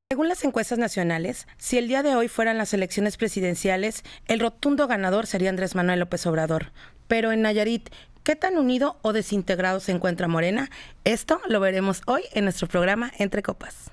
Según las encuestas nacionales, si el día de hoy fueran las elecciones presidenciales, el rotundo ganador sería Andrés Manuel López Obrador. Pero en Nayarit, ¿qué tan unido o desintegrado se encuentra Morena? Esto lo veremos hoy en nuestro programa Entre Copas.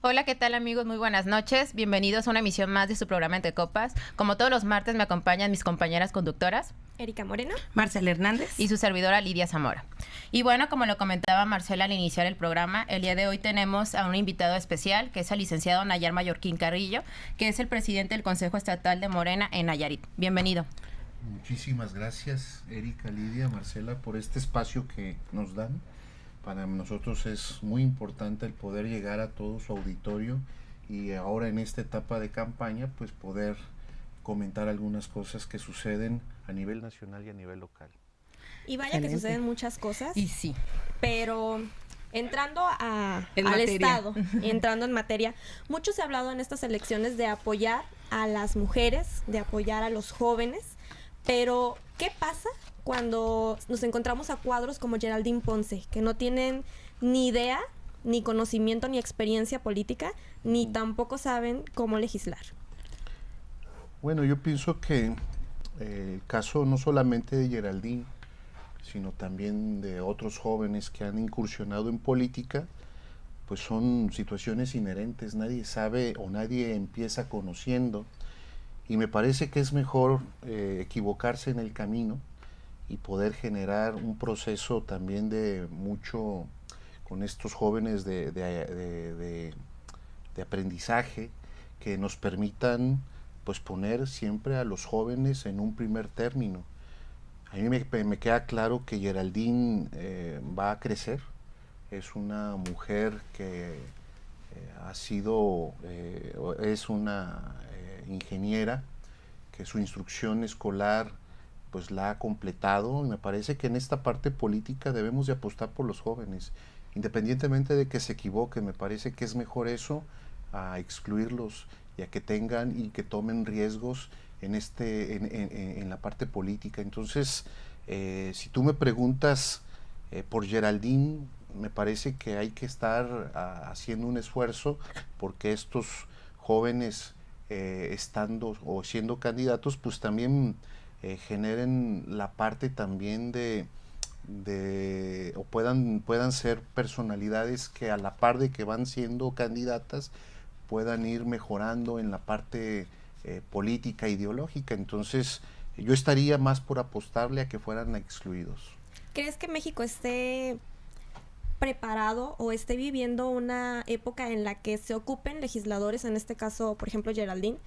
Hola, ¿qué tal amigos? Muy buenas noches. Bienvenidos a una emisión más de su programa Entre Copas. Como todos los martes me acompañan mis compañeras conductoras, Erika Moreno, Marcela Hernández y su servidora Lidia Zamora. Y bueno, como lo comentaba Marcela al iniciar el programa, el día de hoy tenemos a un invitado especial, que es el licenciado Nayar Mallorquín Carrillo, que es el presidente del Consejo Estatal de Morena en Nayarit. Bienvenido. Muchísimas gracias, Erika, Lidia, Marcela, por este espacio que nos dan. Para nosotros es muy importante el poder llegar a todo su auditorio y ahora en esta etapa de campaña pues poder comentar algunas cosas que suceden a nivel nacional y a nivel local. Y vaya que suceden muchas cosas. Y sí. Pero entrando al Estado, entrando en materia, mucho se ha hablado en estas elecciones de apoyar a las mujeres, de apoyar a los jóvenes, pero ¿qué pasa cuando nos encontramos a cuadros como Geraldine Ponce, que no tienen ni idea, ni conocimiento, ni experiencia política, ni tampoco saben cómo legislar? Bueno, yo pienso que el caso no solamente de Geraldine, sino también de otros jóvenes que han incursionado en política, pues son situaciones inherentes, nadie sabe o nadie empieza conociendo, y me parece que es mejor equivocarse en el camino y poder generar un proceso también de mucho con estos jóvenes de aprendizaje que nos permitan pues poner siempre a los jóvenes en un primer término. A mí me queda claro que Geraldine va a crecer, es una mujer que ha sido, es una ingeniera, que su instrucción escolar pues la ha completado, y me parece que en esta parte política debemos de apostar por los jóvenes, independientemente de que se equivoquen. Me parece que es mejor eso a excluirlos y a que tengan y que tomen riesgos en la parte política. Entonces, si tú me preguntas por Geraldine, me parece que hay que estar haciendo un esfuerzo porque estos jóvenes estando o siendo candidatos, pues también generen la parte también o puedan ser personalidades que a la par de que van siendo candidatas puedan ir mejorando en la parte política, ideológica. Entonces yo estaría más por apostarle a que fueran excluidos. ¿Crees que México esté preparado o esté viviendo una época en la que se ocupen legisladores, en este caso, por ejemplo, Geraldine,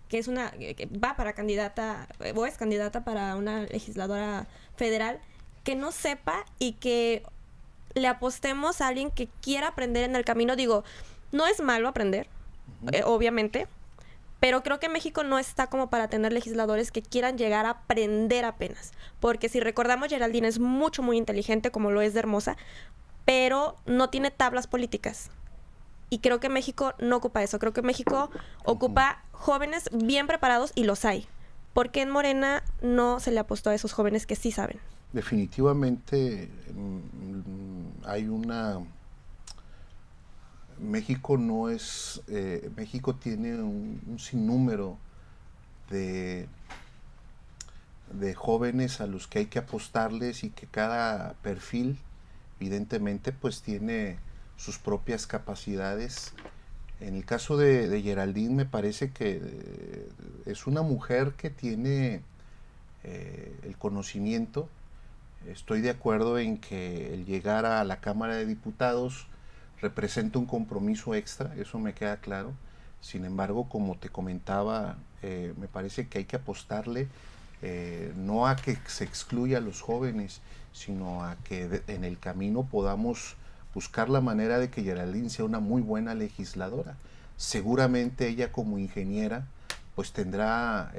que es que va para candidata o es candidata para una legisladora federal, que no sepa y que le apostemos a alguien que quiera aprender en el camino? Digo, no es malo aprender, obviamente, pero creo que México no está como para tener legisladores que quieran llegar a aprender apenas, porque si recordamos, Geraldine es muy inteligente, como lo es de hermosa, pero no tiene tablas políticas. Y creo que México no ocupa eso. Creo que México ocupa jóvenes bien preparados, y los hay. ¿Por qué en Morena no se le apostó a esos jóvenes que sí saben? Definitivamente hay México no es... México tiene un sinnúmero de jóvenes a los que hay que apostarles, y que cada perfil evidentemente pues tiene sus propias capacidades. En el caso de Geraldine me parece que es una mujer que tiene el conocimiento. Estoy de acuerdo en que el llegar a la Cámara de Diputados representa un compromiso extra, eso me queda claro. Sin embargo, como te comentaba, me parece que hay que apostarle no a que se excluya a los jóvenes, sino a que en el camino podamos buscar la manera de que Geraldine sea una muy buena legisladora. Seguramente ella, como ingeniera, pues tendrá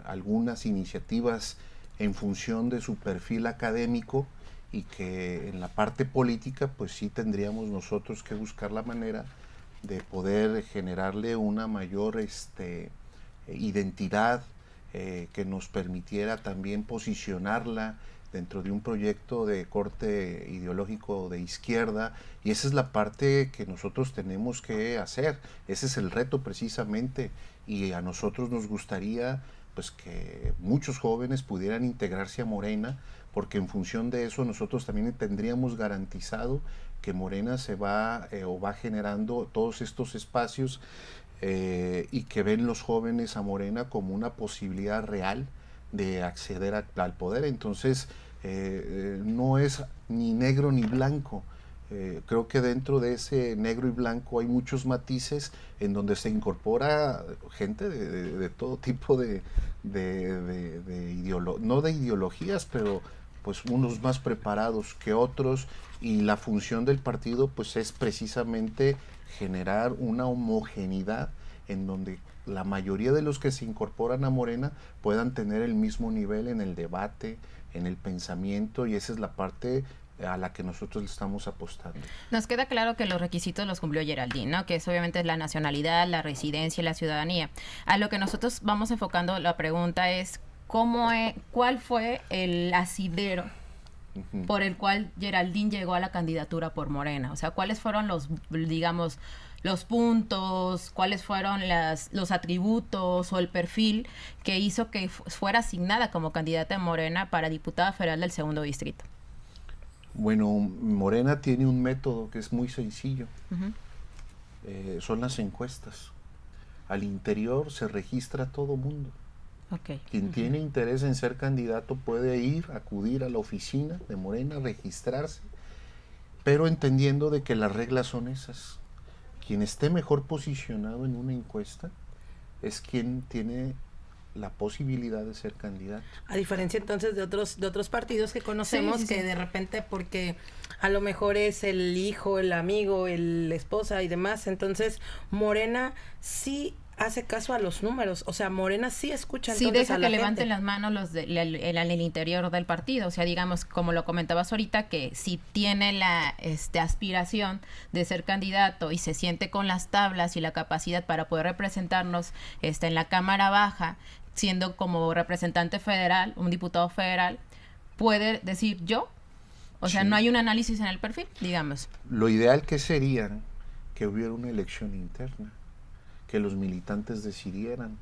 algunas iniciativas en función de su perfil académico, y que en la parte política pues sí tendríamos nosotros que buscar la manera de poder generarle una mayor identidad que nos permitiera también posicionarla dentro de un proyecto de corte ideológico de izquierda, y esa es la parte que nosotros tenemos que hacer, ese es el reto precisamente, y a nosotros nos gustaría pues que muchos jóvenes pudieran integrarse a Morena, porque en función de eso nosotros también tendríamos garantizado que Morena se va o va generando todos estos espacios y que ven los jóvenes a Morena como una posibilidad real de acceder al poder. Entonces no es ni negro ni blanco. Creo que dentro de ese negro y blanco hay muchos matices en donde se incorpora gente de todo tipo no de ideologías, pero pues unos más preparados que otros, y la función del partido pues es precisamente generar una homogeneidad en donde la mayoría de los que se incorporan a Morena puedan tener el mismo nivel en el debate, en el pensamiento, y esa es la parte a la que nosotros le estamos apostando. Nos queda claro que los requisitos los cumplió Geraldine, ¿no? Que es obviamente la nacionalidad, la residencia y la ciudadanía. A lo que nosotros vamos enfocando la pregunta es ¿cuál fue el asidero por el cual Geraldine llegó a la candidatura por Morena? O sea, ¿cuáles fueron los puntos, cuáles fueron los atributos o el perfil que hizo que fuera asignada como candidata de Morena para diputada federal del 2º distrito? Bueno, Morena tiene un método que es muy sencillo. Son las encuestas. Al interior se registra todo mundo. Okay. Quien tiene interés en ser candidato puede acudir a la oficina de Morena, registrarse, pero entendiendo de que las reglas son esas. Quien esté mejor posicionado en una encuesta es quien tiene la posibilidad de ser candidato. A diferencia entonces de otros partidos que conocemos, sí. Que de repente porque a lo mejor es el hijo, el amigo, la esposa y demás, entonces Morena sí hace caso a los números, o sea, Morena sí escucha entonces sí deja a la que gente. Levanten las manos en el interior del partido, o sea, digamos, como lo comentabas ahorita, que si tiene la aspiración de ser candidato y se siente con las tablas y la capacidad para poder representarnos en la Cámara Baja, siendo como representante federal, un diputado federal, puede decir yo, o sea, no hay un análisis en el perfil, digamos. Lo ideal que sería que hubiera una elección interna, que los militantes decidieran,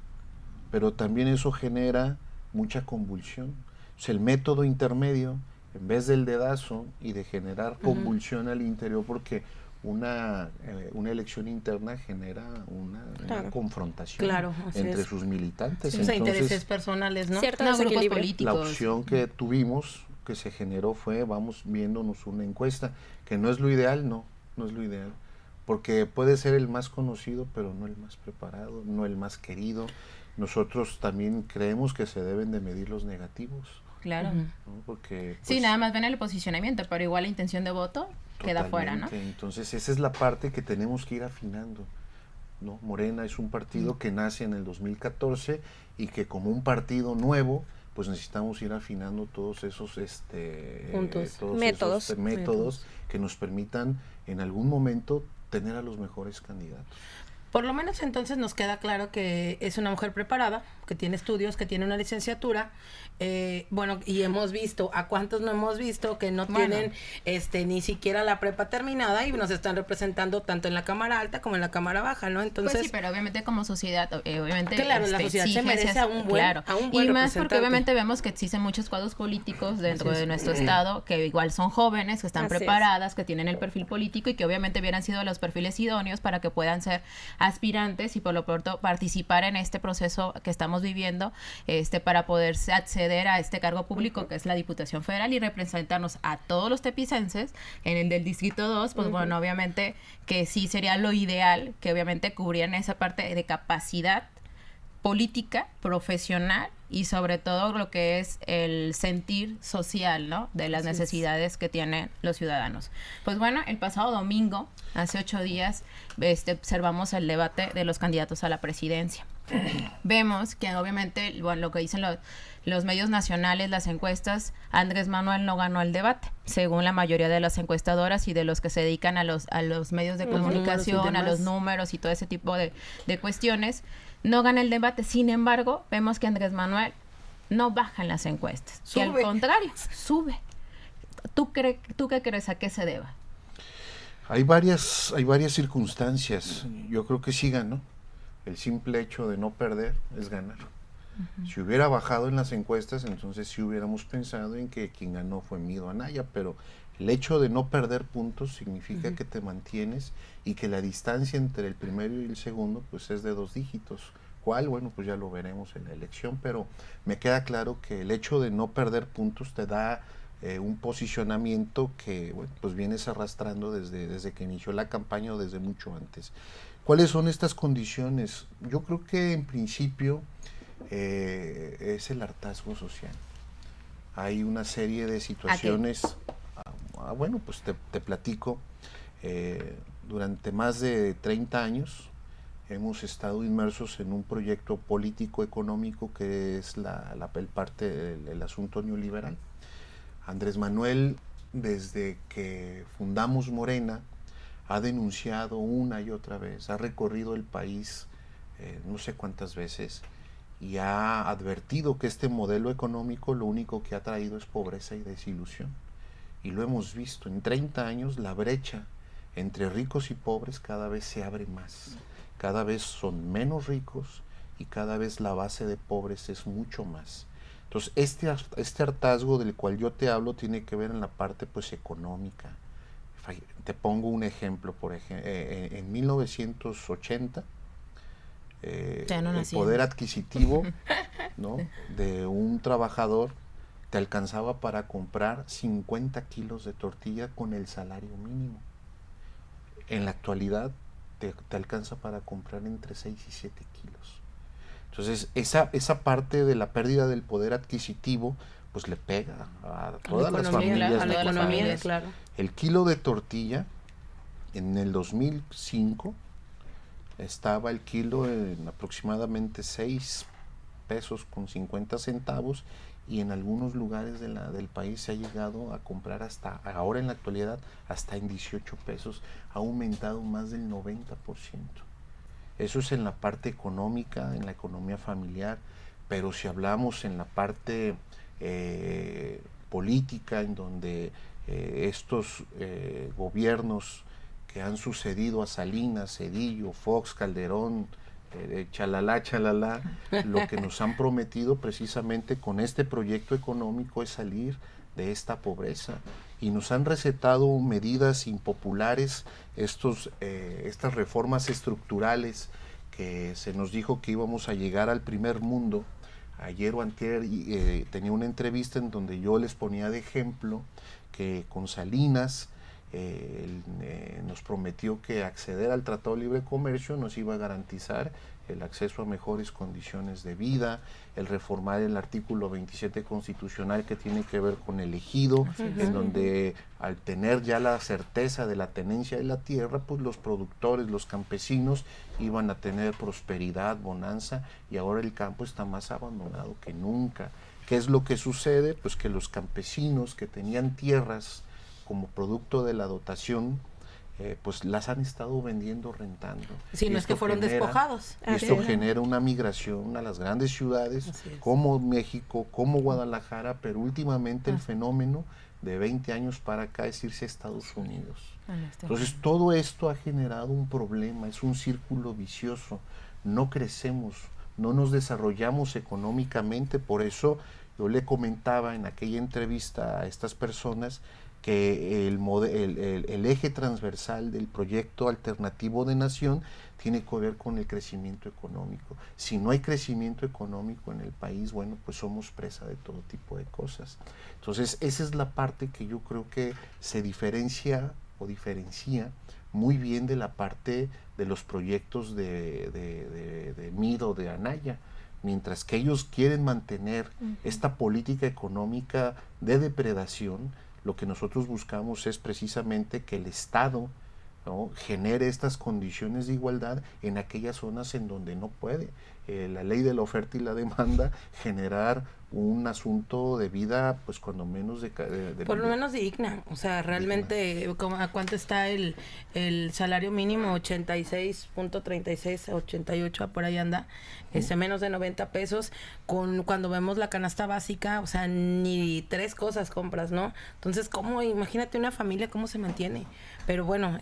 pero también eso genera mucha convulsión. O sea, el método intermedio, en vez del dedazo y de generar convulsión al interior, porque una elección interna genera una confrontación entre sus militantes. Sí, entonces, intereses personales, ¿no? Ciertos grupos políticos. La opción que tuvimos, que se generó fue, vamos viéndonos una encuesta, que no es lo ideal, no es lo ideal. Porque puede ser el más conocido, pero no el más preparado, no el más querido. Nosotros también creemos que se deben de medir los negativos. Claro. ¿no? Porque, pues, sí, nada más ven el posicionamiento, pero igual la intención de voto queda fuera, ¿no? Entonces esa es la parte que tenemos que ir afinando, ¿no? Morena es un partido que nace en el 2014 y que como un partido nuevo, pues necesitamos ir afinando todos esos métodos que nos permitan en algún momento tener a los mejores candidatos. Por lo menos entonces nos queda claro que es una mujer preparada, que tiene estudios, que tiene una licenciatura, bueno, y hemos visto, ¿a cuántos no hemos visto que no tienen ni siquiera la prepa terminada y nos están representando tanto en la Cámara Alta como en la Cámara Baja, ¿no? Entonces, pues sí, pero obviamente como sociedad, obviamente claro, la sociedad se merece a un buen y más porque obviamente vemos que existen muchos cuadros políticos dentro de nuestro estado que igual son jóvenes, que están preparadas, que tienen el perfil político y que obviamente hubieran sido los perfiles idóneos para que puedan ser aspirantes y por lo pronto participar en este proceso que estamos viviendo para poder acceder a este cargo público que es la Diputación Federal y representarnos a todos los tepicenses en el del Distrito 2, pues bueno, obviamente que sí sería lo ideal que obviamente cubrieran esa parte de capacidad política, profesional y sobre todo lo que es el sentir social, ¿no? De las necesidades que tienen los ciudadanos. Pues bueno, el pasado domingo, hace 8 días, observamos el debate de los candidatos a la presidencia. vemos que obviamente, bueno, lo que dicen los medios nacionales, las encuestas, Andrés Manuel no ganó el debate, según la mayoría de las encuestadoras y de los que se dedican a los medios de comunicación, a los números y todo ese tipo de cuestiones, no gana el debate. Sin embargo, vemos que Andrés Manuel no baja en las encuestas, y al contrario, sube. ¿Tú qué crees? ¿A qué se deba? Hay varias circunstancias. Yo creo que sí ganó. El simple hecho de no perder es ganar. Si hubiera bajado en las encuestas, entonces sí hubiéramos pensado en que quien ganó fue Mido Anaya, pero el hecho de no perder puntos significa que te mantienes y que la distancia entre el primero y el segundo pues es de 2 dígitos. ¿Cuál? Bueno, pues ya lo veremos en la elección, pero me queda claro que el hecho de no perder puntos te da un posicionamiento que bueno, pues vienes arrastrando desde que inició la campaña o desde mucho antes. ¿Cuáles son estas condiciones? Yo creo que en principio es el hartazgo social. Hay una serie de situaciones, bueno, pues te platico, durante más de 30 años hemos estado inmersos en un proyecto político-económico que es el asunto neoliberal. Andrés Manuel, desde que fundamos Morena, ha denunciado una y otra vez, ha recorrido el país no sé cuántas veces y ha advertido que este modelo económico lo único que ha traído es pobreza y desilusión. Y lo hemos visto, en 30 años la brecha entre ricos y pobres cada vez se abre más, cada vez son menos ricos y cada vez la base de pobres es mucho más. Entonces este hartazgo del cual yo te hablo tiene que ver en la parte pues económica. Te pongo un ejemplo, por ejemplo, en 1980 el poder adquisitivo, ¿no?, de un trabajador te alcanzaba para comprar 50 kilos de tortilla con el salario mínimo. En la actualidad te alcanza para comprar entre 6 y 7 kilos. Entonces esa parte de la pérdida del poder adquisitivo pues le pega a todas las familias. A la economía, claro. El kilo de tortilla en el 2005 estaba el kilo en aproximadamente 6 pesos con 50 centavos y en algunos lugares del país se ha llegado a comprar hasta, ahora en la actualidad, hasta en 18 pesos. Ha aumentado más del 90%. Eso es en la parte económica, en la economía familiar, pero si hablamos en la parte política, en donde estos gobiernos que han sucedido a Salinas, Cedillo, Fox, Calderón, chalala, lo que nos han prometido precisamente con este proyecto económico es salir de esta pobreza y nos han recetado medidas impopulares, estas reformas estructurales que se nos dijo que íbamos a llegar al primer mundo. Ayer o antier tenía una entrevista en donde yo les ponía de ejemplo que con Salinas nos prometió que acceder al Tratado de Libre Comercio nos iba a garantizar el acceso a mejores condiciones de vida, el reformar el artículo 27 constitucional que tiene que ver con el ejido, en donde al tener ya la certeza de la tenencia de la tierra, pues los productores, los campesinos iban a tener prosperidad, bonanza, y ahora el campo está más abandonado que nunca. ¿Qué es lo que sucede? Pues que los campesinos que tenían tierras como producto de la dotación, pues las han estado vendiendo, rentando. Sí, no es que fueron despojados. Y esto genera una migración a las grandes ciudades como México, como Guadalajara, pero últimamente el fenómeno de 20 años para acá es irse a Estados Unidos. Entonces todo esto ha generado un problema, es un círculo vicioso. No crecemos, no nos desarrollamos económicamente, por eso yo le comentaba en aquella entrevista a estas personas que el eje transversal del proyecto alternativo de nación tiene que ver con el crecimiento económico. Si no hay crecimiento económico en el país, bueno, pues somos presa de todo tipo de cosas. Entonces, esa es la parte que yo creo que se diferencia muy bien de la parte de los proyectos de Mido, de Anaya. Mientras que ellos quieren mantener esta política económica de depredación, lo que nosotros buscamos es precisamente que el Estado, ¿no?, genere estas condiciones de igualdad en aquellas zonas en donde no puede. la ley de la oferta y la demanda, generar un asunto de vida, pues cuando menos de por lo menos digna. O sea, realmente, ¿a cuánto está el salario mínimo? 86.36, 88, por ahí anda. Menos de 90 pesos. Cuando vemos la canasta básica, o sea, ni 3 cosas compras, ¿no? Entonces, imagínate una familia, ¿cómo se mantiene? Pero bueno,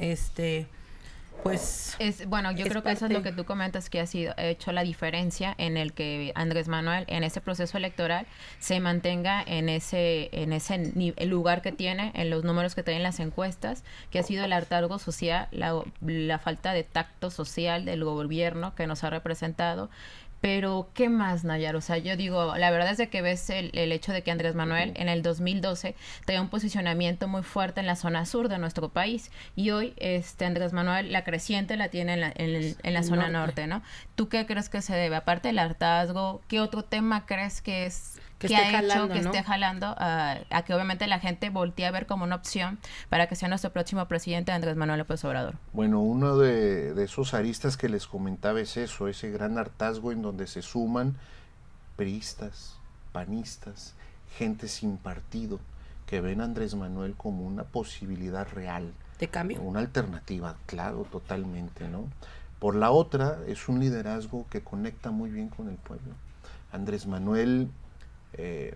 pues bueno, yo creo que eso es lo que tú comentas, que ha hecho la diferencia en el que Andrés Manuel en ese proceso electoral se mantenga en ese el lugar que tiene, en los números que tienen las encuestas, que ha sido el hartazgo social, la falta de tacto social del gobierno que nos ha representado. Pero, ¿qué más, Nayar? O sea, yo digo, la verdad es de que ves el hecho de que Andrés Manuel en el 2012 tenía un posicionamiento muy fuerte en la zona sur de nuestro país, y hoy Andrés Manuel la creciente la tiene en la zona norte, ¿no? ¿Tú qué crees que se debe? Aparte del hartazgo, ¿qué otro tema crees que esté jalando a que obviamente la gente voltee a ver como una opción para que sea nuestro próximo presidente, Andrés Manuel López Obrador? Bueno, uno de esos aristas que les comentaba es eso, ese gran hartazgo en donde se suman priistas, panistas, gente sin partido, que ven a Andrés Manuel como una posibilidad real. ¿De cambio? Una alternativa, claro, totalmente, ¿no? Por la otra, es un liderazgo que conecta muy bien con el pueblo. Andrés Manuel,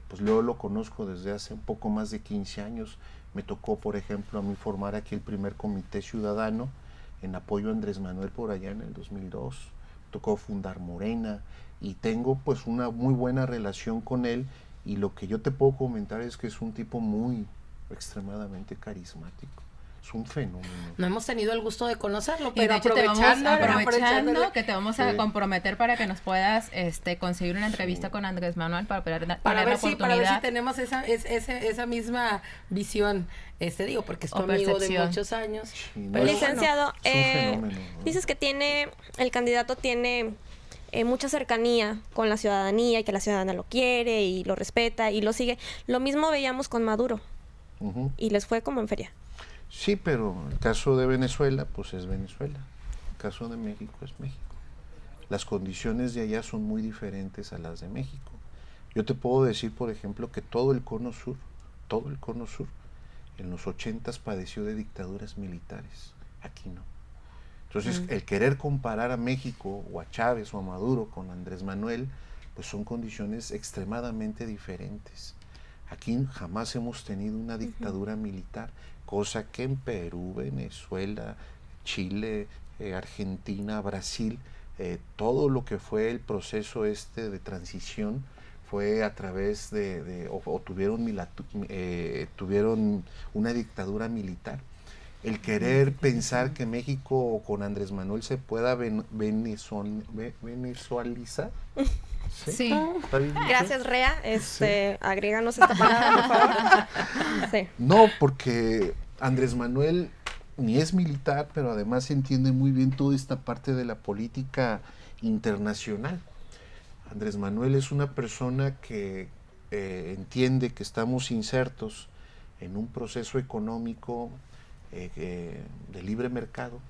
pues yo lo conozco desde hace un poco más de 15 años. Me tocó, por ejemplo, a mí formar aquí el primer comité ciudadano en apoyo a Andrés Manuel por allá en el 2002. Me tocó fundar Morena y tengo pues una muy buena relación con él, y lo que yo te puedo comentar es que es un tipo muy extremadamente carismático. Es un fenómeno. No hemos tenido el gusto de conocerlo, pero pero aprovechando que te vamos a comprometer para que nos puedas conseguir una entrevista con Andrés Manuel para ver la oportunidad. Para ver si tenemos esa misma visión, digo, porque es tu amigo de muchos años. Sí, pero licenciado, es un fenómeno, ¿no? dices que el candidato tiene mucha cercanía con la ciudadanía, y que la ciudadanía lo quiere y lo respeta y lo sigue. Lo mismo veíamos con Maduro, y les fue como en feria. Sí, pero el caso de Venezuela, pues es Venezuela. El caso de México es México. Las condiciones de allá son muy diferentes a las de México. Yo te puedo decir, por ejemplo, que todo el cono sur, en los 80s padeció de dictaduras militares. Aquí no. Entonces, el querer comparar a México o a Chávez o a Maduro con Andrés Manuel, pues son condiciones extremadamente diferentes. Aquí jamás hemos tenido una dictadura militar, cosa que en Perú, Venezuela, Chile, Argentina, Brasil, todo lo que fue el proceso de transición fue a través tuvieron una dictadura militar. El querer pensar que México con Andrés Manuel se pueda venezualizar. Sí. ¿Está bien dicho? Gracias, Rea. Agréganos esta palabra, por favor. Sí. No, porque Andrés Manuel ni es militar, pero además entiende muy bien toda esta parte de la política internacional. Andrés Manuel es una persona que entiende que estamos insertos en un proceso económico de libre mercado,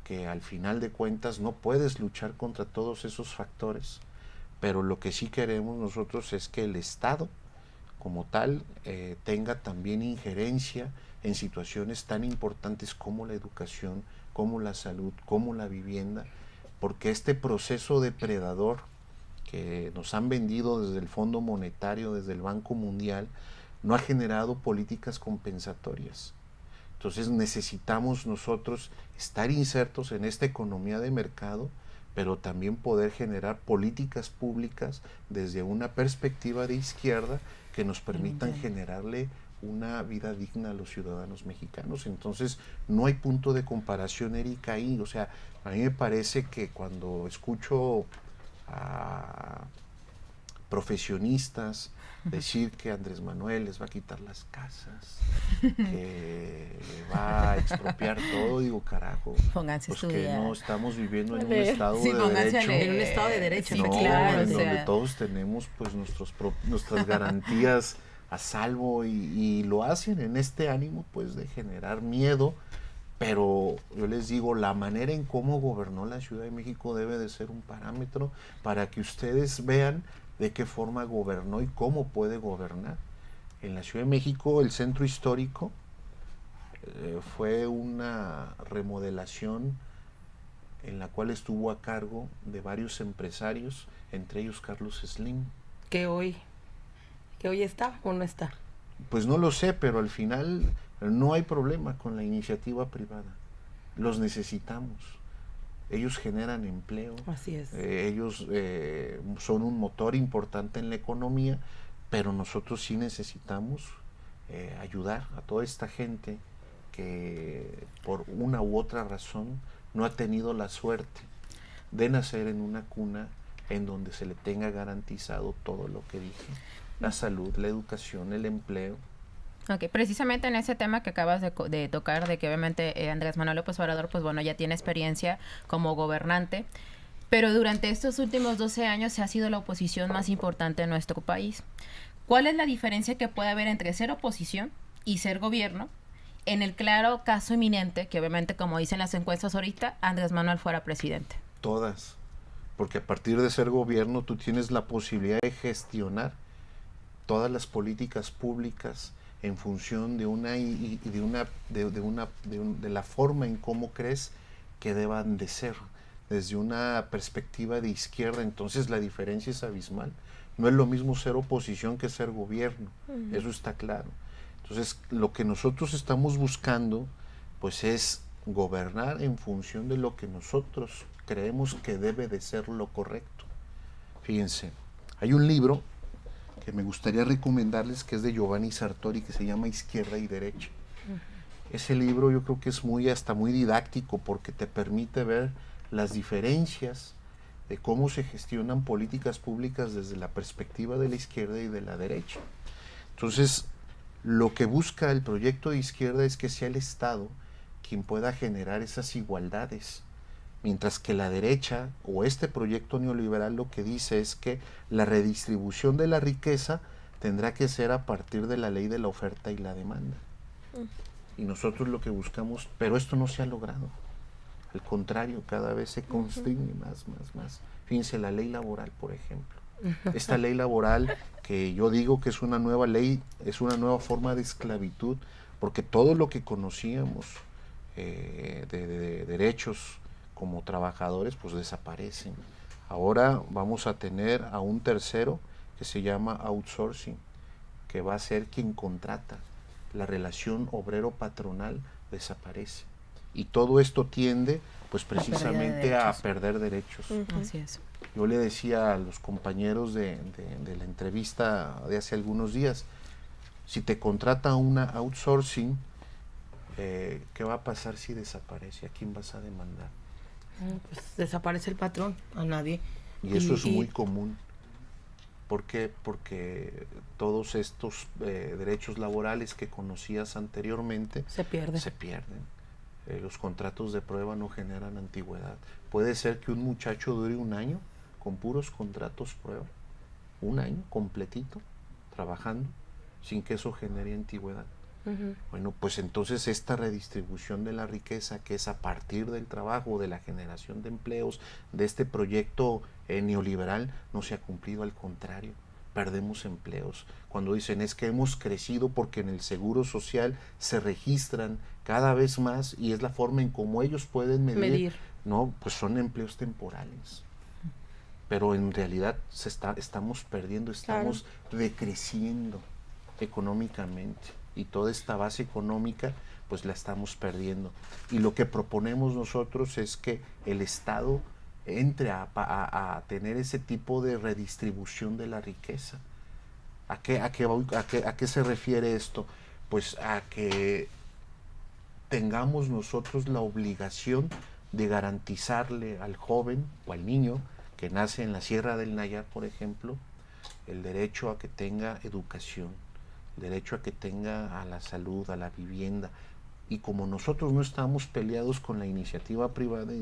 que al final de cuentas no puedes luchar contra todos esos factores, pero lo que sí queremos nosotros es que el Estado como tal tenga también injerencia en situaciones tan importantes como la educación, como la salud, como la vivienda, porque este proceso depredador que nos han vendido desde el Fondo Monetario, desde el Banco Mundial, no ha generado políticas compensatorias. Entonces necesitamos nosotros estar insertos en esta economía de mercado, pero también poder generar políticas públicas desde una perspectiva de izquierda que nos permitan generarle una vida digna a los ciudadanos mexicanos. Entonces no hay punto de comparación, Erika, ahí. O sea, a mí me parece que cuando escucho a profesionistas decir que Andrés Manuel les va a quitar las casas, que va a expropiar todo, digo, carajo, Pónganse pues que no estamos viviendo en un Leer. estado Sí, de pónganse derecho. a En un estado de derecho, Sí, No, claro, en o sea. donde todos tenemos pues nuestras garantías a salvo, y lo hacen en este ánimo pues de generar miedo pero yo les digo, la manera en cómo gobernó la Ciudad de México debe de ser un parámetro para que ustedes vean de qué forma gobernó y cómo puede gobernar. En la Ciudad de México, el centro histórico fue una remodelación en la cual estuvo a cargo de varios empresarios, entre ellos Carlos Slim. Que hoy está o no está. Pues no lo sé, pero al final no hay problema con la iniciativa privada. Los necesitamos. Ellos generan empleo. Así es. Ellos son un motor importante en la economía, pero nosotros sí necesitamos ayudar a toda esta gente que por una u otra razón no ha tenido la suerte de nacer en una cuna en donde se le tenga garantizado todo lo que dije: la salud, la educación, el empleo. Ok, precisamente en ese tema que acabas de tocar, de que obviamente Andrés Manuel López Obrador, pues bueno, ya tiene experiencia como gobernante, pero durante estos últimos 12 años se ha sido la oposición más importante en nuestro país. ¿Cuál es la diferencia que puede haber entre ser oposición y ser gobierno en el claro caso inminente, que obviamente, como dicen las encuestas ahorita, Andrés Manuel fuera presidente? Todas, porque a partir de ser gobierno tú tienes la posibilidad de gestionar todas las políticas públicas en función de de la forma en cómo crees que deban de ser, desde una perspectiva de izquierda. Entonces la diferencia es abismal. No es lo mismo ser oposición que ser gobierno, eso está claro. Entonces lo que nosotros estamos buscando pues es gobernar en función de lo que nosotros creemos que debe de ser lo correcto. Fíjense, hay un libro que me gustaría recomendarles, que es de Giovanni Sartori, que se llama Izquierda y Derecha. Ese libro yo creo que es hasta muy didáctico, porque te permite ver las diferencias de cómo se gestionan políticas públicas desde la perspectiva de la izquierda y de la derecha. Entonces, lo que busca el proyecto de izquierda es que sea el Estado quien pueda generar esas igualdades, mientras que la derecha o este proyecto neoliberal lo que dice es que la redistribución de la riqueza tendrá que ser a partir de la ley de la oferta y la demanda. Y nosotros lo que buscamos, pero esto no se ha logrado. Al contrario, cada vez se constriñe más. Fíjense, la ley laboral, por ejemplo. Esta ley laboral, que yo digo que es una nueva ley, es una nueva forma de esclavitud, porque todo lo que conocíamos de derechos como trabajadores, pues desaparecen. Ahora vamos a tener a un tercero que se llama outsourcing, que va a ser quien contrata. La relación obrero-patronal desaparece. Y todo esto tiende, pues precisamente a perder derechos. Así es. Yo le decía a los compañeros de la entrevista de hace algunos días, si te contrata una outsourcing, ¿qué va a pasar si desaparece? ¿A quién vas a demandar? Pues desaparece el patrón, a nadie. Y eso es muy común. ¿Por qué? Porque todos estos derechos laborales que conocías anteriormente se pierden. Los contratos de prueba no generan antigüedad. Puede ser que un muchacho dure un año con puros contratos prueba, un año completito trabajando sin que eso genere antigüedad. Bueno, pues entonces esta redistribución de la riqueza, que es a partir del trabajo, de la generación de empleos, de este proyecto neoliberal, no se ha cumplido. Al contrario, perdemos empleos. Cuando dicen es que hemos crecido porque en el Seguro Social se registran cada vez más y es la forma en cómo ellos pueden medir. No, pues son empleos temporales. Pero en realidad estamos perdiendo, estamos decreciendo económicamente. Y toda esta base económica pues la estamos perdiendo. Y lo que proponemos nosotros es que el Estado entre a tener ese tipo de redistribución de la riqueza. ¿A qué se refiere esto? Pues a que tengamos nosotros la obligación de garantizarle al joven o al niño que nace en la Sierra del Nayar, por ejemplo, el derecho a que tenga educación, derecho a que tenga a la salud, a la vivienda. Y como nosotros no estamos peleados con la iniciativa privada,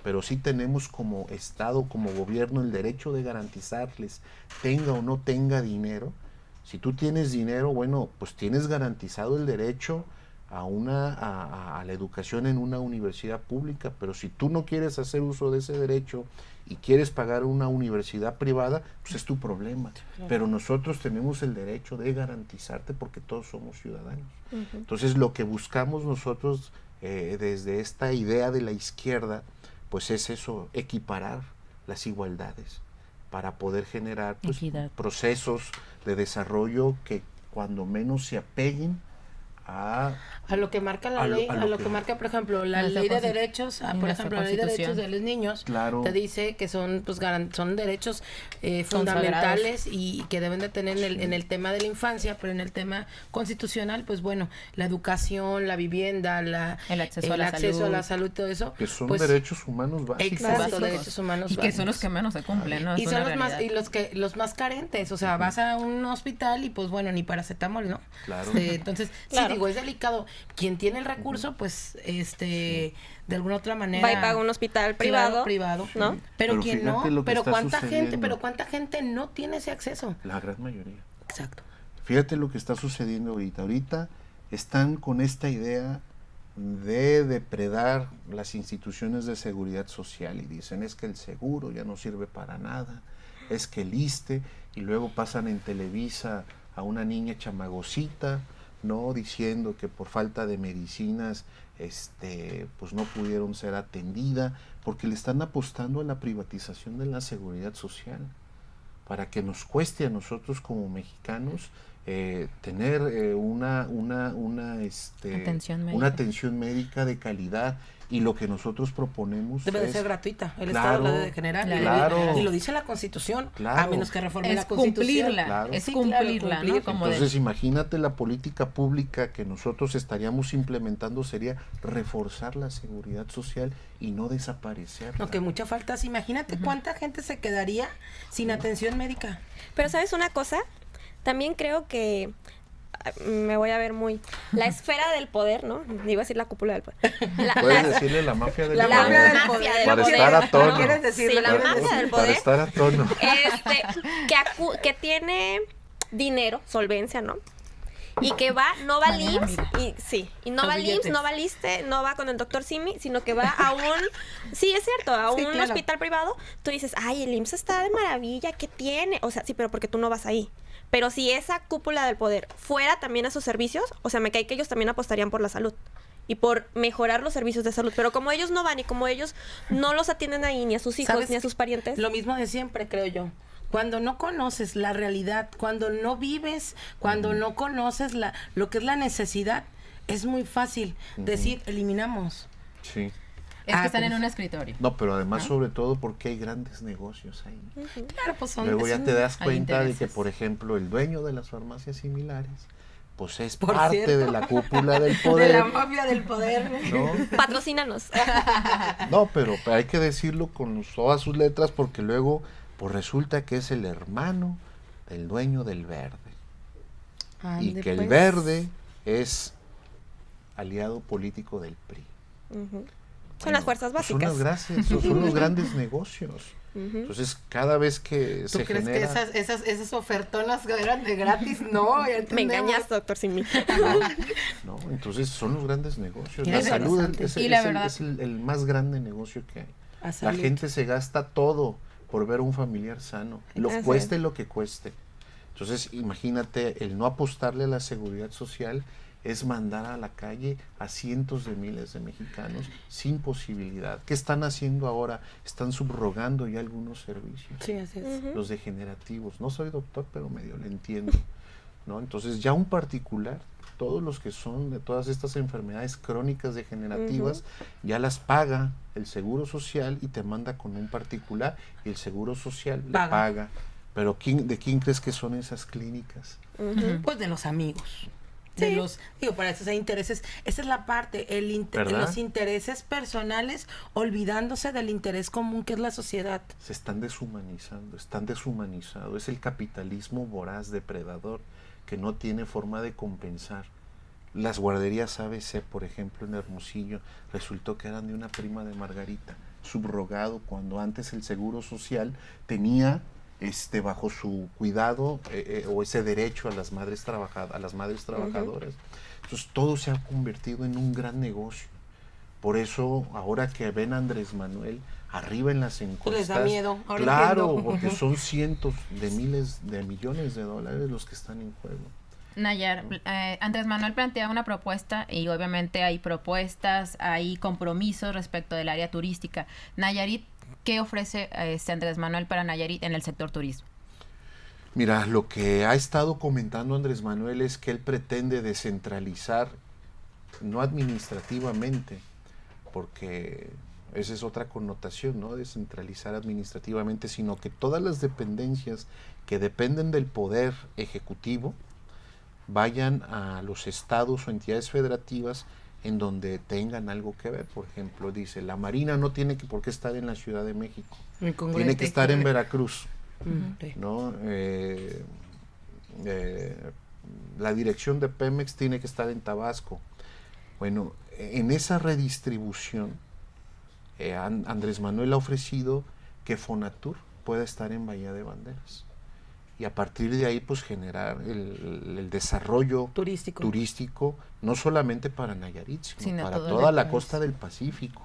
pero sí tenemos como Estado, como gobierno, el derecho de garantizarles, tenga o no tenga dinero. Si tú tienes dinero, bueno, pues tienes garantizado el derecho a la educación en una universidad pública, pero si tú no quieres hacer uso de ese derecho y quieres pagar una universidad privada, pues es tu problema. Pero nosotros tenemos el derecho de garantizarte porque todos somos ciudadanos. Entonces lo que buscamos nosotros desde esta idea de la izquierda, pues es eso, equiparar las igualdades para poder generar pues, procesos de desarrollo que cuando menos se apeguen a lo que marca la ley, a lo que marca, por ejemplo, la ley de derechos, por ejemplo, la ley de derechos de los niños, claro, te dice que son pues son derechos fundamentales y que deben de tener en el tema de la infancia, pero en el tema constitucional, pues bueno, la educación, la vivienda, el acceso a la salud, todo eso. Que son pues, derechos humanos básicos. Exacto, derechos humanos básicos. Y que son los que menos se cumplen, ¿no? Y son los más carentes, o sea, vas a un hospital y pues bueno, ni paracetamol, ¿no? Claro. Entonces, sí, digo, es delicado. Quien tiene el recurso, pues, de alguna otra manera va y paga un hospital privado, ¿no? Pero quien no, pero cuánta gente no tiene ese acceso. La gran mayoría. Exacto. Fíjate lo que está sucediendo ahorita. Ahorita están con esta idea de depredar las instituciones de seguridad social y dicen es que el seguro ya no sirve para nada, es que el ISSSTE, y luego pasan en Televisa a una niña chamagosita, no, diciendo que por falta de medicinas pues no pudieron ser atendida, porque le están apostando a la privatización de la seguridad social, para que nos cueste a nosotros como mexicanos tener una atención médica de calidad. Y lo que nosotros proponemos debe de ser gratuita, el claro, Estado la debe de generar, claro, y lo dice la Constitución, claro, a menos que reforme la Constitución. Es cumplirla, ¿no? Entonces imagínate la política pública que nosotros estaríamos implementando sería reforzar la seguridad social y no desaparecerla. No, que mucha falta, imagínate cuánta gente se quedaría sin atención médica. Pero ¿sabes una cosa? También creo que me voy a ver muy la esfera del poder, ¿no? Iba a decir la cúpula del poder. Puedes decirle la mafia del poder. Mafia del poder. Para estar a tono. ¿Quieres decir la mafia del poder? Para estar a tono. Que tiene dinero, solvencia, ¿no? Y que no va al IMSS, y no va al IMSS, no va al ISSSTE, no va con el doctor Simi, sino que va a sí, es cierto, a un hospital privado. Tú dices, ay, el IMSS está de maravilla, ¿qué tiene? O sea, sí, pero porque tú no vas ahí. Pero si esa cúpula del poder fuera también a sus servicios, o sea, me cae que ellos también apostarían por la salud y por mejorar los servicios de salud. Pero como ellos no van y como ellos no los atienden ahí, ni a sus hijos, ni a sus parientes. Lo mismo de siempre, creo yo. Cuando no conoces la realidad, cuando no vives, cuando no conoces lo que es la necesidad, es muy fácil decir, eliminamos. Sí. Es que están en un escritorio. No, pero además sobre todo porque hay grandes negocios ahí. Claro, pues luego ya te das cuenta de que, por ejemplo, el dueño de las farmacias similares, pues es parte de la cúpula del poder. De la mafia del poder. ¿No? Patrocínanos. No, pero hay que decirlo con todas sus letras porque luego pues resulta que es el hermano del dueño del verde. Y que el verde es aliado político del PRI. Son las fuerzas básicas. Son los grandes negocios. Entonces, cada vez que ¿Tú crees que esas ofertonas eran de gratis? No, me engañas, doctor Simi. No, entonces son los grandes negocios. La salud es el más grande negocio que hay. La gente se gasta todo por ver a un familiar sano, cueste lo que cueste. Entonces, imagínate, el no apostarle a la seguridad social es mandar a la calle a cientos de miles de mexicanos sin posibilidad. ¿Qué están haciendo ahora? Están subrogando ya algunos servicios. Sí, así es. Los degenerativos. No soy doctor, pero medio le entiendo, ¿no? Entonces, ya un particular, todos los que son de todas estas enfermedades crónicas degenerativas, ya las paga el Seguro Social y te manda con un particular y el Seguro Social le paga. Pero ¿de quién crees que son esas clínicas? Pues de los amigos. De para eso hay intereses. Esa es la parte, los intereses personales, olvidándose del interés común que es la sociedad. Se están deshumanizados. Es el capitalismo voraz, depredador, que no tiene forma de compensar. Las guarderías ABC, por ejemplo, en Hermosillo, resultó que eran de una prima de Margarita, subrogado cuando antes el Seguro Social tenía bajo su cuidado o ese derecho a las madres trabajadoras. Entonces todo se ha convertido en un gran negocio. Por eso ahora que ven a Andrés Manuel arriba en las encuestas, les da miedo. Ahora claro, entiendo. porque son cientos de miles de millones de dólares los que están en juego. Nayar, Andrés Manuel plantea una propuesta y obviamente hay propuestas, hay compromisos respecto del área turística. Nayarit, ¿qué ofrece Andrés Manuel para Nayarit en el sector turismo? Mira, lo que ha estado comentando Andrés Manuel es que él pretende descentralizar, no administrativamente, porque esa es otra connotación, ¿no? Descentralizar administrativamente, sino que todas las dependencias que dependen del poder ejecutivo vayan a los estados o entidades federativas en donde tengan algo que ver. Por ejemplo, dice, la Marina no tiene por qué estar en la Ciudad de México, tiene que estar en Veracruz, ¿no? La dirección de Pemex tiene que estar en Tabasco. Bueno, en esa redistribución, Andrés Manuel ha ofrecido que Fonatur pueda estar en Bahía de Banderas. Y a partir de ahí, pues generar el desarrollo turístico, no solamente para Nayarit, sino para toda la costa del Pacífico,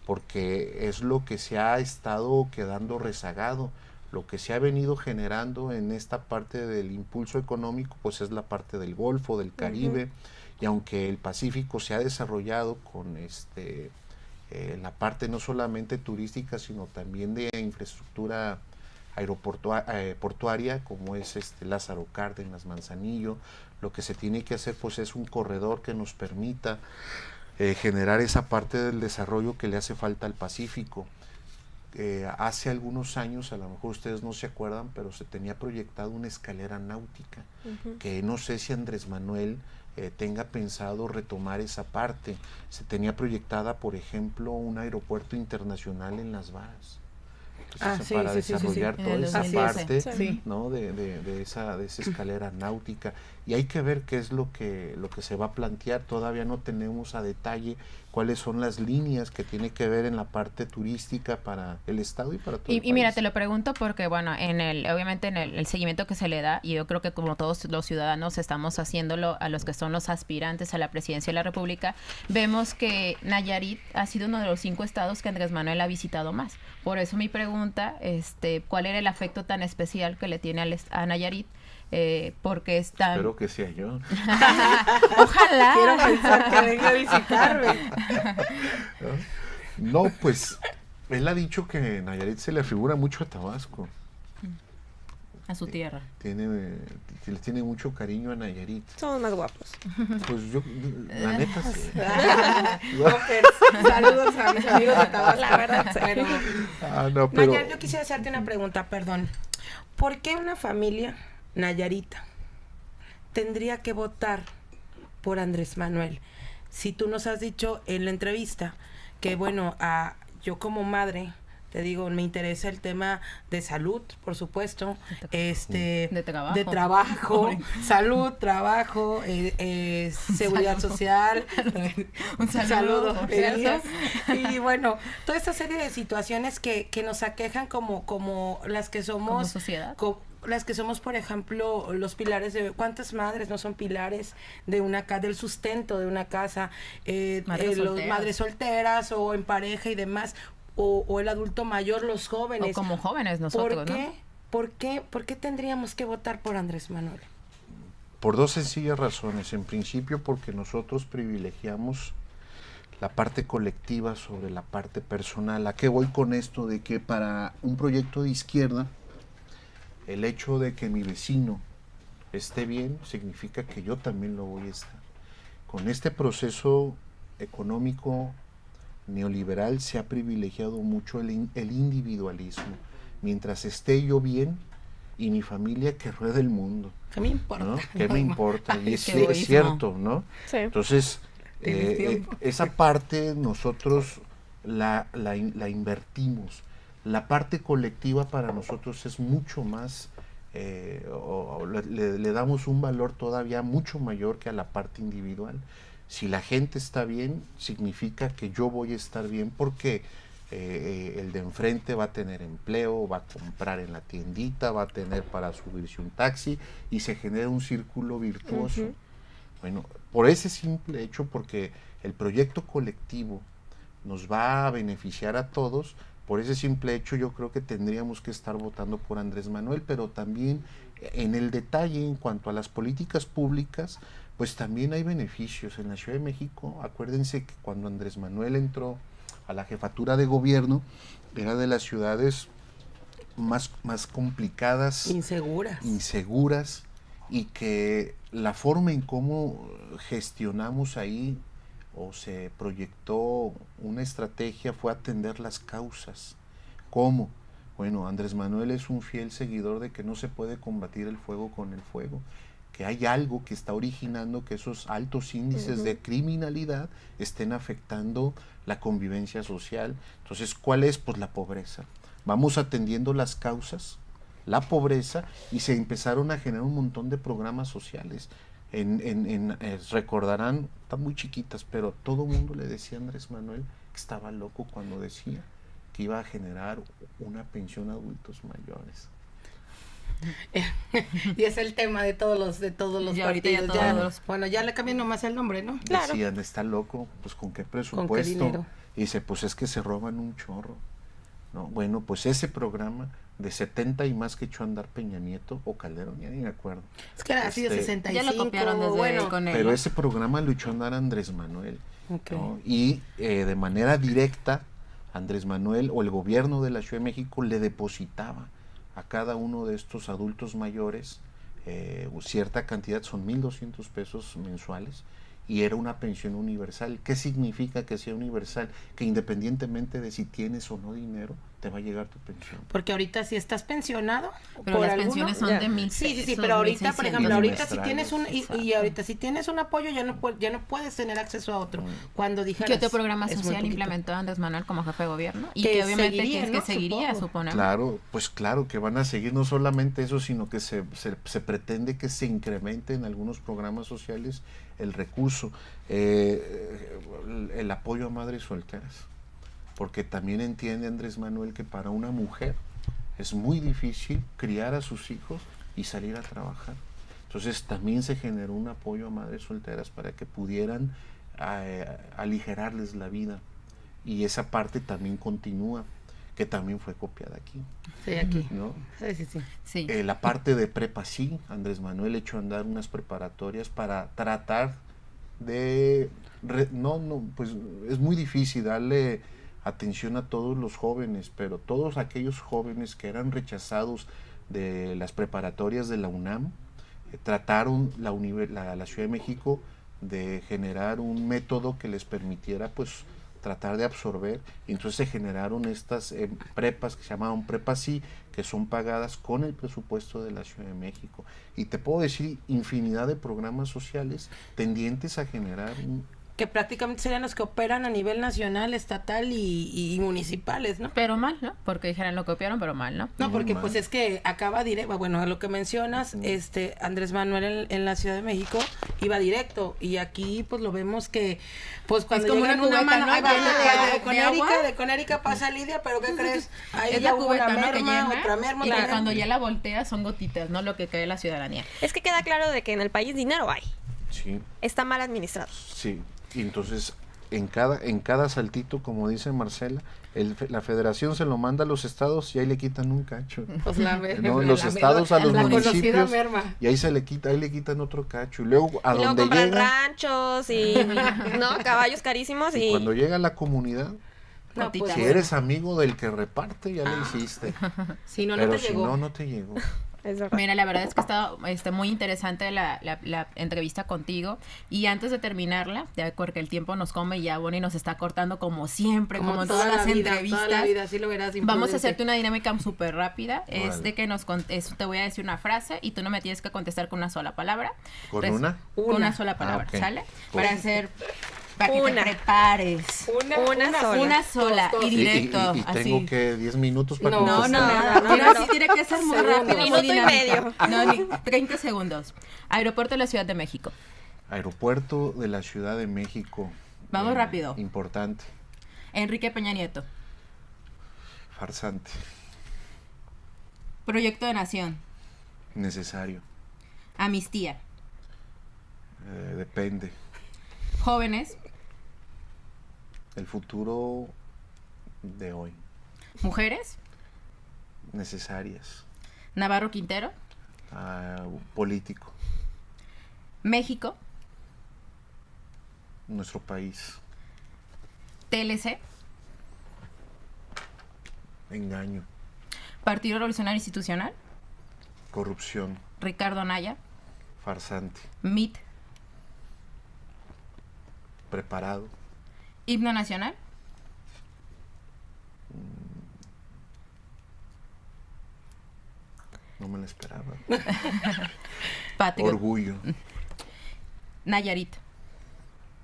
porque es lo que se ha estado quedando rezagado. Lo que se ha venido generando en esta parte del impulso económico, pues es la parte del Golfo, del Caribe, y aunque el Pacífico se ha desarrollado con la parte no solamente turística, sino también de infraestructura portuaria, como es Lázaro Cárdenas, Manzanillo, lo que se tiene que hacer pues es un corredor que nos permita generar esa parte del desarrollo que le hace falta al Pacífico. Hace algunos años, a lo mejor ustedes no se acuerdan, pero se tenía proyectado una escalera náutica, que no sé si Andrés Manuel tenga pensado retomar esa parte. Se tenía proyectada, por ejemplo, un aeropuerto internacional en Las Varas. Para desarrollar toda esa parte, ¿no? de esa escalera náutica, y hay que ver qué es lo que se va a plantear. Todavía no tenemos a detalle cuáles son las líneas que tiene que ver en la parte turística para el estado y para todo el país. Y mira, te lo pregunto porque, bueno, obviamente en el seguimiento que se le da, y yo creo que como todos los ciudadanos estamos haciéndolo a los que son los aspirantes a la presidencia de la República, vemos que Nayarit ha sido uno de los 5 estados que Andrés Manuel ha visitado más. Por eso mi pregunta, ¿cuál era el afecto tan especial que le tiene a Nayarit? Porque es tan... Espero que sea yo. Ojalá. Quiero pensar que venga a visitarme. No, pues él ha dicho que Nayarit se le figura mucho a Tabasco. A su tierra. Le tiene mucho cariño a Nayarit. Somos más guapos. Pues yo, la neta, sí. Saludos a mis amigos de Tabasco. La verdad, sí. Pero... Nayar, yo quisiera hacerte una pregunta, perdón. ¿Por qué una familia nayarita tendría que votar por Andrés Manuel? Si tú nos has dicho en la entrevista que, bueno, yo como madre, te digo, me interesa el tema de salud, por supuesto, de trabajo, salud, trabajo, seguridad social, un saludo, y bueno, toda esta serie de situaciones que nos aquejan como las que somos, como sociedad. Las que somos, por ejemplo, los pilares de... ¿Cuántas madres no son pilares de una casa, del sustento de una casa? Madres solteras o en pareja y demás, o el adulto mayor, los jóvenes. O como jóvenes nosotros, ¿no? ¿Por qué tendríamos que votar por Andrés Manuel? Por 2 sencillas razones. En principio, porque nosotros privilegiamos la parte colectiva sobre la parte personal. ¿A qué voy con esto? De que para un proyecto de izquierda, el hecho de que mi vecino esté bien significa que yo también lo voy a estar. Con este proceso económico neoliberal se ha privilegiado mucho el individualismo. Mientras esté yo bien y mi familia, que ruede el mundo. ¿Qué me importa? ¿No? ¿Qué me importa? Y es cierto, ¿no? Sí. Entonces, esa parte nosotros la invertimos. La parte colectiva para nosotros es mucho más, le damos un valor todavía mucho mayor que a la parte individual. Si la gente está bien, significa que yo voy a estar bien, porque el de enfrente va a tener empleo, va a comprar en la tiendita, va a tener para subirse un taxi y se genera un círculo virtuoso. Bueno, por ese simple hecho, porque el proyecto colectivo nos va a beneficiar a todos, por ese simple hecho yo creo que tendríamos que estar votando por Andrés Manuel, pero también en el detalle en cuanto a las políticas públicas, pues también hay beneficios. En la Ciudad de México, acuérdense que cuando Andrés Manuel entró a la jefatura de gobierno, era de las ciudades más complicadas, inseguras, y que la forma en cómo gestionamos ahí o se proyectó una estrategia fue atender las causas. ¿Cómo? Bueno, Andrés Manuel es un fiel seguidor de que no se puede combatir el fuego con el fuego, que hay algo que está originando que esos altos índices de criminalidad estén afectando la convivencia social. Entonces, ¿cuál es? Pues la pobreza. Vamos atendiendo las causas, la pobreza, y se empezaron a generar un montón de programas sociales. Recordarán, están muy chiquitas, pero todo el mundo le decía a Andrés Manuel que estaba loco cuando decía que iba a generar una pensión a adultos mayores. Y es el tema de todos los partidos. Bueno, ya le cambian nomás el nombre, ¿no? Claro. Decían, está loco, pues ¿con qué presupuesto? ¿Con qué dinero? Y dice, pues es que se roban un chorro. ¿No? Bueno, pues ese programa de 70 y más que echó a andar Peña Nieto o Calderón, ya ni me acuerdo. Es que era así de 65. Ya lo copiaron desde con él. Pero ese programa lo echó a andar Andrés Manuel. Okay. ¿No? Y de manera directa, Andrés Manuel o el gobierno de la Ciudad de México le depositaba a cada uno de estos adultos mayores cierta cantidad, son 1,200 pesos mensuales, y era una pensión universal. ¿Qué significa que sea universal? Que independientemente de si tienes o no dinero, te va a llegar tu pensión. Porque ahorita si estás pensionado, pero las pensiones son de 1,000 pesos. Sí, pero ahorita, por ejemplo, ahorita si tienes ahorita si tienes un apoyo ya no puedes tener acceso a otro. Cuando dijeras, ¿qué otro programa es muy social poquito. implementó Andrés Manuel como jefe de gobierno? Y Que que obviamente seguiría, ¿no? que seguiría, Supongo. suponemos. Claro, pues claro que van a seguir no solamente eso, sino que se pretende que se incremente en algunos programas sociales el recurso, el apoyo a madres solteras, porque también entiende Andrés Manuel que para una mujer es muy difícil criar a sus hijos y salir a trabajar. Entonces también se generó un apoyo a madres solteras para que pudieran aligerarles la vida, y esa parte también continúa, que también fue copiada aquí. Sí, aquí. ¿No? Sí. La parte de prepa, sí, Andrés Manuel echó a andar unas preparatorias para tratar de... pues es muy difícil darle atención a todos los jóvenes, pero todos aquellos jóvenes que eran rechazados de las preparatorias de la UNAM, trataron la Ciudad de México de generar un método que les permitiera pues tratar de absorber, y entonces se generaron estas prepas que se llamaban Prepa Sí, que son pagadas con el presupuesto de la Ciudad de México. Y te puedo decir infinidad de programas sociales tendientes a generar que prácticamente serían los que operan a nivel nacional, estatal y municipales, ¿no? Pero mal, ¿no? Porque dijeran lo copiaron, pero mal, ¿no? No, porque pues es que acaba directo, bueno, a lo que mencionas, Andrés Manuel en la Ciudad de México iba directo, y aquí pues lo vemos que pues cuando como llegan una una mano, cubeta, ¿no? ahí va, ¿De de Conérica pasa Lidia, pero ¿qué crees? Ahí es ya la hubo cubeta, una ¿no? Que merma, llena, otra merma, y otra que cuando merma. ya la voltea son gotitas, ¿no? Lo que cae la ciudadanía. Es que queda claro de que en el país dinero hay. Sí. Está mal administrado. Sí, y entonces en cada saltito, como dice Marcela, la federación se lo manda a los estados y ahí le quitan un cacho. Pues Los estados a los municipios, merma. y ahí le quitan otro cacho, y luego a Y luego donde compran llega, ranchos y no caballos carísimos y cuando llega a la comunidad, No, pues, si eres amigo del que reparte, ya le hiciste. Si no, Pero te si llegó. no te llegó. Es verdad. Mira, la verdad es que ha estado muy interesante la entrevista contigo, y antes de terminarla, ya porque el tiempo nos come ya, bueno, y nos está cortando como siempre, como en todas las entrevistas. Toda la vida, así lo verás. Vamos a hacerte una dinámica súper rápida. Vale. Es de que te voy a decir una frase y tú no me tienes que contestar con una sola palabra. ¿Con una? Con una sola palabra, ok. ¿sale? Pues- Para que te Una. prepares. Una sola. Una sola y directo, y así. tengo que 10 minutos para No, contestar. no, Pero sí tiene que ser muy rápido, muy Minuto y dinámica. medio. No, ni 30 segundos. Aeropuerto de la Ciudad de México. Aeropuerto de la Ciudad de México. Vamos rápido. Importante. Enrique Peña Nieto. Farsante. Proyecto de nación. Necesario. Amnistía. Depende. Jóvenes. El futuro de hoy. Mujeres. Necesarias. Navarro Quintero. Político. México. Nuestro país. TLC. Engaño. Partido Revolucionario Institucional. Corrupción. Ricardo Anaya. Farsante. MIT. Preparado. Himno Nacional. No me lo esperaba. Patrio. Orgullo. Nayarit.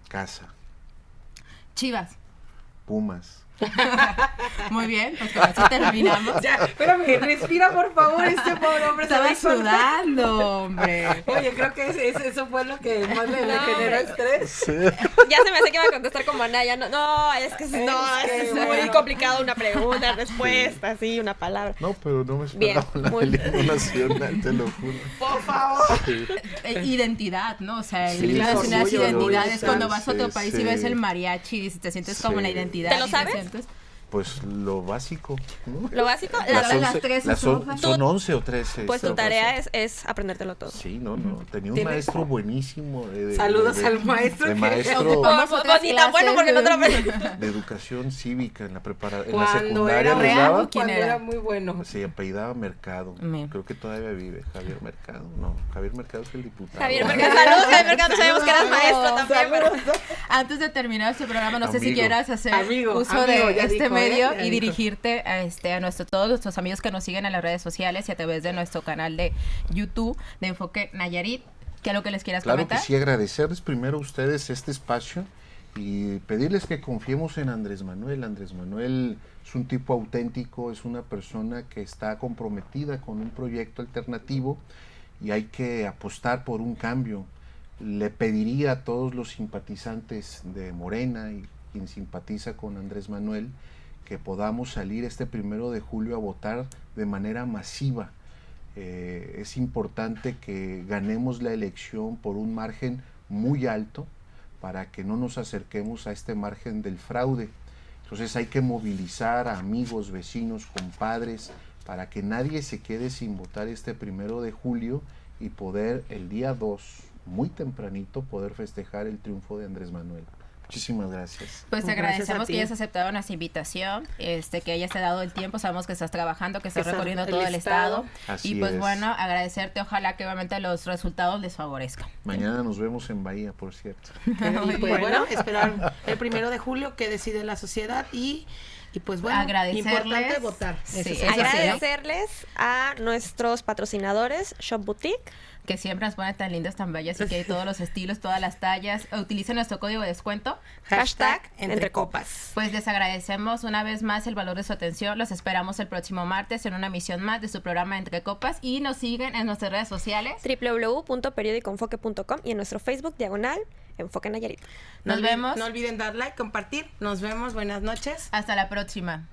Casa. Chivas. Pumas. Muy bien, pues con eso terminamos. Ya, espérame, respira por favor, este pobre hombre se va Estaba a soltar. sudando, hombre. Oye, creo que eso fue lo que más le generó estrés. Sí. Ya se me hace que iba a contestar como Anaya. No, es que es muy bueno. complicado una pregunta, respuesta, sí, una palabra. No, pero no me Bien, esperaba la muy del himno nacional, te lo juro. Por favor. Sí. Identidad, ¿no? O sea, el Sí, himno nacional es orgullo, identidad. orgullo, Es cuando sí, vas a otro sí, país y sí. ves el mariachi y te sientes como Sí. la identidad. ¿Te lo y sabes? sientes- Pues lo básico, ¿no? Lo básico, Las la- 13 son estrofas. 11 o 13. pues tu estrofas. tarea es aprendértelo todo. Sí, no. Tenía un ¿Tiene? maestro buenísimo. Saludos al maestro De que- maestro Ocupamos otras Ni tan bueno porque no te lo clases. de educación cívica en la en la Cuando secundaria era les real, daba. ¿quién cuando era? era muy bueno. Se apellidaba Mercado. Me- Creo que todavía vive Javier Mercado. No, Javier Mercado es el diputado. Javier Mercado, saludos Javier Mercado, no sabemos que eras maestro también, pero... Antes de terminar este programa, no sé si Amigo. quieras hacer Amigo, uso amigo, de ya este dijo, medio ya y dijo. dirigirte a, todos nuestros amigos que nos siguen en las redes sociales y a través de nuestro canal de YouTube de Enfoque Nayarit. ¿Qué es lo que les quieras Claro comentar? que sí, agradecerles primero a ustedes este espacio y pedirles que confiemos en Andrés Manuel. Andrés Manuel es un tipo auténtico, es una persona que está comprometida con un proyecto alternativo y hay que apostar por un cambio. Le pediría a todos los simpatizantes de Morena y quien simpatiza con Andrés Manuel que podamos salir este 1 de julio a votar de manera masiva. Es importante que ganemos la elección por un margen muy alto para que no nos acerquemos a este margen del fraude. Entonces hay que movilizar a amigos, vecinos, compadres, para que nadie se quede sin votar este 1 de julio y poder el día 2, muy tempranito, poder festejar el triunfo de Andrés Manuel. Muchísimas gracias. Pues te Gracias a agradecemos ti. que hayas aceptado nuestra invitación, que hayas dado el tiempo, sabemos que estás trabajando, que estás Que estás recorriendo el todo el estado. Así Y pues es. bueno, agradecerte, ojalá que obviamente los resultados les favorezcan. Mañana nos vemos en Bahía, por cierto. Y pues bien. bueno, esperar el 1 de julio que decide la sociedad y pues bueno, Agradecerles. importante votar. Sí, Eso eso sí. Agradecerles a nuestros patrocinadores, Shop Boutique. Que siempre nos ponen tan lindas, tan bellas y que hay todos los estilos, todas las tallas. Utilicen nuestro código de descuento. Hashtag entre copas. Pues les agradecemos una vez más el valor de su atención. Los esperamos el próximo martes en una emisión más de su programa Entre Copas y nos siguen en nuestras redes sociales. www.periodicoenfoque.com y en nuestro Facebook /Enfoque Nayarit. Nos vemos. No olviden dar like, compartir. Nos vemos. Buenas noches. Hasta la próxima.